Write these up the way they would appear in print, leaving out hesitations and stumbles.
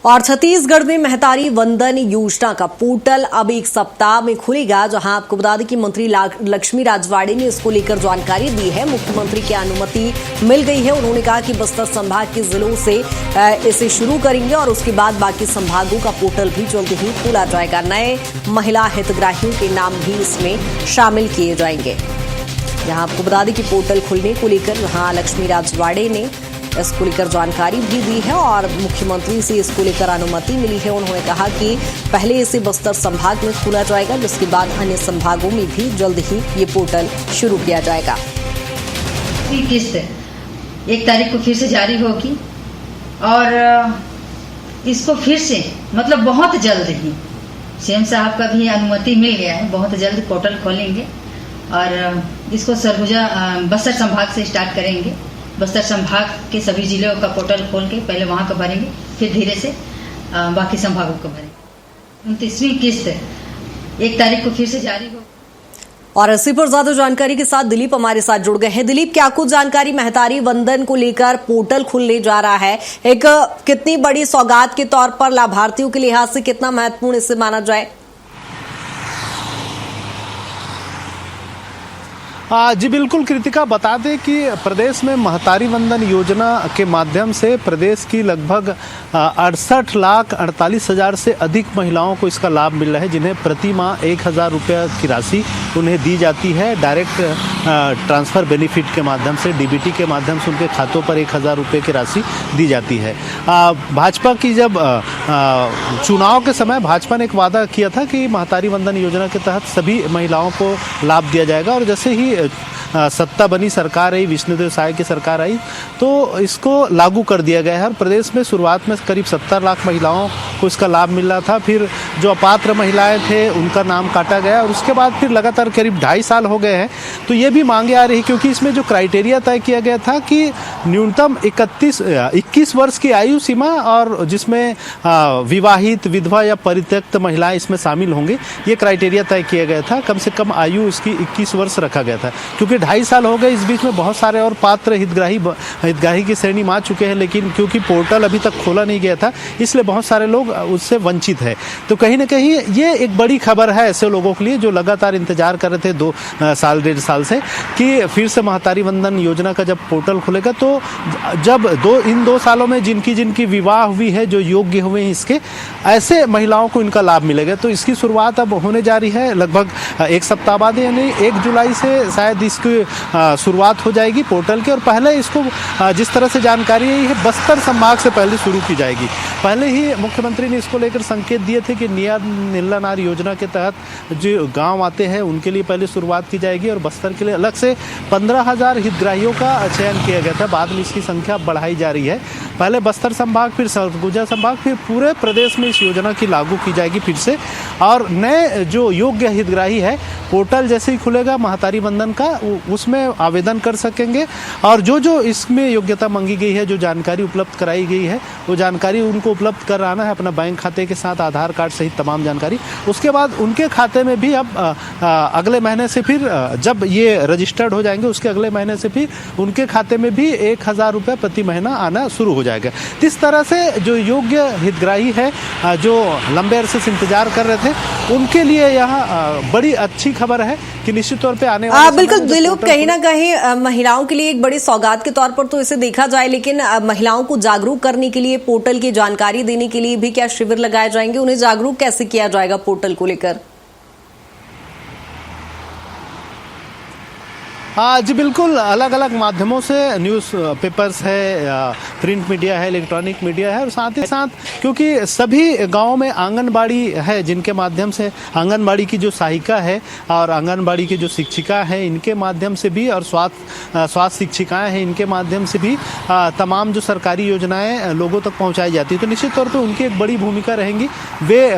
और छत्तीसगढ़ में महतारी वंदन योजना का पोर्टल अब एक सप्ताह में खुलेगा, जहां आपको बता दें कि मंत्री लक्ष्मी राजवाड़े ने इसको लेकर जानकारी दी है। मुख्यमंत्री की अनुमति मिल गई है। उन्होंने कहा कि बस्तर संभाग के जिलों से इसे शुरू करेंगे और उसके बाद बाकी संभागों का पोर्टल भी जल्द ही खोला जाएगा। नए महिला हितग्राहियों के नाम भी इसमें शामिल किए जाएंगे। यहां आपको बता दें कि पोर्टल खुलने को लेकर जहां लक्ष्मी राजवाड़े ने इसको लेकर जानकारी भी दी है और मुख्यमंत्री से इसको लेकर अनुमति मिली है। उन्होंने कहा कि पहले इसे बस्तर संभाग में खोला जाएगा, जिसके बाद अन्य संभागों में भी जल्द ही ये पोर्टल शुरू किया जाएगा। किस्त 1 तारीख को फिर से जारी होगी और इसको फिर से मतलब बहुत जल्द ही सीएम साहब का भी अनुमति मिल गया है। बहुत जल्द पोर्टल खोलेंगे और इसको सरगुजा बस्तर संभाग से स्टार्ट करेंगे। बस्तर संभाग के सभी जिलों का पोर्टल खोल के पहले वहां का भरेंगे, फिर धीरे से बाकी संभागों को भरेंगे। 29वीं किस्त 1 तारीख को फिर से जारी हो। और इसी पर ज्यादा जानकारी के साथ दिलीप हमारे साथ जुड़ गए हैं। दिलीप, क्या कुछ जानकारी महतारी वंदन को लेकर पोर्टल खुलने जा रहा है, एक कितनी बड़ी सौगात के तौर पर लाभार्थियों के लिहाज से कितना महत्वपूर्ण इसे माना जाए? जी बिल्कुल कृतिका, बता दें कि प्रदेश में महतारी वंदन योजना के माध्यम से प्रदेश की लगभग 68,48,000 से अधिक महिलाओं को इसका लाभ मिल रहा है, जिन्हें प्रति माह 1,000 रुपये की राशि उन्हें दी जाती है। डायरेक्ट ट्रांसफ़र बेनिफिट के माध्यम से, डीबीटी के माध्यम से उनके खातों पर 1,000 रुपये की राशि दी जाती है। भाजपा की जब चुनाव के समय भाजपा ने एक वादा किया था कि महतारी वंदन योजना के तहत सभी महिलाओं को लाभ दिया जाएगा, और जैसे ही सत्ता बनी, सरकार आई, विष्णुदेव साय की सरकार आई, तो इसको लागू कर दिया गया है। और प्रदेश में शुरुआत में करीब 70 लाख महिलाओं को इसका लाभ मिल रहा था। फिर जो अपात्र महिलाएं थे उनका नाम काटा गया और उसके बाद फिर लगातार करीब 2.5 साल हो गए हैं। तो ये भी मांगे आ रही, क्योंकि इसमें जो क्राइटेरिया तय किया गया था कि न्यूनतम 21 वर्ष की आयु सीमा, और जिसमें विवाहित, विधवा या परित्यक्त महिलाएं इसमें शामिल होंगे, ये क्राइटेरिया तय किया गया था। कम से कम आयु इसकी 21 वर्ष रखा गया था, क्योंकि 2.5 साल हो गए। इस बीच में बहुत सारे और पात्र हितग्राही की श्रेणी में आ चुके हैं, लेकिन क्योंकि पोर्टल अभी तक खोला नहीं गया था, इसलिए बहुत सारे लोग उससे वंचित है। तो कहीं ना कहीं ये एक बड़ी खबर है ऐसे लोगों के लिए जो लगातार इंतजार कर रहे थे 2 साल 1.5 साल से, कि फिर से महतारी वंदन योजना का जब पोर्टल खुलेगा, तो जब इन 2 सालों में जिनकी विवाह हुई है, जो योग्य हुए हैं इसके, ऐसे महिलाओं को इनका लाभ मिलेगा। तो इसकी शुरुआत अब होने जा रही है लगभग 1 सप्ताह बाद, यानी 1 जुलाई से शायद इसकी शुरुआत हो जाएगी पोर्टल की। और पहले इसको जिस तरह से जानकारी आई है, बस्तर संभाग से पहले शुरू की जाएगी। पहले ही मुख्यमंत्री ने इसको लेकर संकेत दिए थे कि नीला नार योजना के तहत जो गांव आते हैं उनके लिए पहले शुरुआत की जाएगी, और बस्तर के लिए अलग से 15,000 हितग्राहियों का चयन किया गया था। बाद में इसकी संख्या बढ़ाई जा रही है। पहले बस्तर संभाग, फिर सरगुजा संभाग, फिर पूरे प्रदेश में इस योजना की लागू की जाएगी फिर से। और नए जो योग्य हितग्राही है, पोर्टल जैसे ही खुलेगा महतारी वंदन का, उसमें आवेदन कर सकेंगे। और जो इसमें योग्यता मांगी गई है, जो जानकारी उपलब्ध कराई गई है, वो जानकारी उनको उपलब्ध कराना है, अपना बैंक खाते के साथ आधार कार्ड सहित तमाम जानकारी। उसके बाद उनके खाते में भी अब अगले महीने से फिर, जब ये रजिस्टर्ड हो जाएंगे, उसके अगले महीने से फिर उनके खाते में भी 1,000 रुपये प्रति महीना आना शुरू हो जाएगा। इस तरह से जो योग्य हितग्राही है, जो लंबे अरसे से इंतजार कर रहे थे, उनके लिए यह बड़ी अच्छी खबर है कि निश्चित तौर पे आने वाले बिल्कुल दिलीप, कहीं ना कहीं महिलाओं के लिए एक बड़ी सौगात के तौर पर तो इसे देखा जाए, लेकिन महिलाओं को जागरूक करने के लिए, पोर्टल की जानकारी देने के लिए भी क्या शिविर लगाए जाएंगे? उन्हें जागरूक कैसे किया जाएगा पोर्टल को लेकर? जी बिल्कुल, अलग अलग माध्यमों से, न्यूज़ पेपर्स है, प्रिंट मीडिया है, इलेक्ट्रॉनिक मीडिया है, और साथ ही साथ क्योंकि सभी गांवों में आंगनबाड़ी है, जिनके माध्यम से आंगनबाड़ी की जो सहायिका है और आंगनबाड़ी की जो शिक्षिका है, इनके माध्यम से भी, और स्वास्थ्य शिक्षिकाएं हैं, इनके माध्यम से भी तमाम जो सरकारी योजनाएं लोगों तक पहुंचाई जाती है। तो निश्चित तौर पर उनकी एक बड़ी भूमिका रहेंगी। वे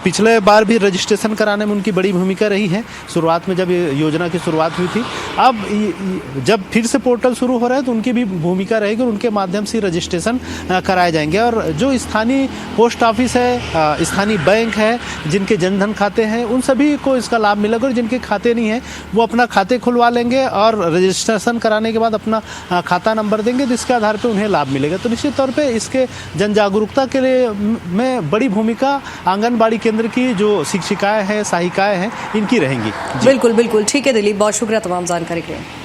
पिछले बार भी रजिस्ट्रेशन कराने में उनकी बड़ी भूमिका रही है, शुरुआत में जब योजना की शुरुआत हुई थी। अब जब फिर से पोर्टल शुरू हो रहा है तो उनकी भी भूमिका रहेगी और उनके माध्यम से रजिस्ट्रेशन कराए जाएंगे। और जो स्थानीय पोस्ट ऑफिस है, स्थानीय बैंक है, जिनके जनधन खाते हैं, उन सभी को इसका लाभ मिलेगा। और जिनके खाते नहीं है वो अपना खाते खुलवा लेंगे और रजिस्ट्रेशन कराने के बाद अपना खाता नंबर देंगे, जिसके आधार पर उन्हें लाभ मिलेगा। तो निश्चित तौर पर इसके जन जागरूकता के लिए में बड़ी भूमिका आंगनबाड़ी केंद्र की जो शिक्षिकाएं हैं, सहायिकाएं हैं, इनकी रहेंगी। बिल्कुल बिल्कुल, ठीक है दिलीप, बहुत शुक्रिया तमाम जानकारी के लिए।